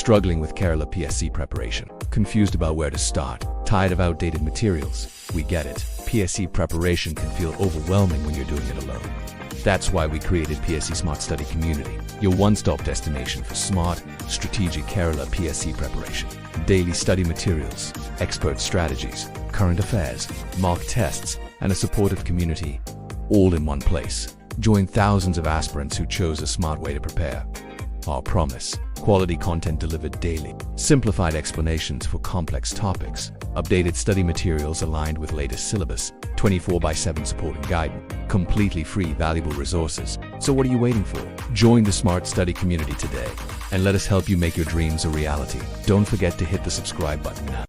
Struggling with Kerala PSC preparation? Confused about where to start? Tired of outdated materials? We get it. PSC preparation can feel overwhelming when you're doing it alone. That's why we created PSC Smart Study Community, your one-stop destination for smart, strategic Kerala PSC preparation. Daily study materials, expert strategies, current affairs, mock tests, and a supportive community, all in one place. Join thousands of aspirants who chose a smart way to prepare. Our promise: quality content delivered daily, simplified explanations for complex topics, updated study materials aligned with latest syllabus, 24/7 support and guidance, completely free valuable resources. So what are you waiting for? Join the Smart Study Community today and let us help you make your dreams a reality. Don't forget to hit the subscribe button now.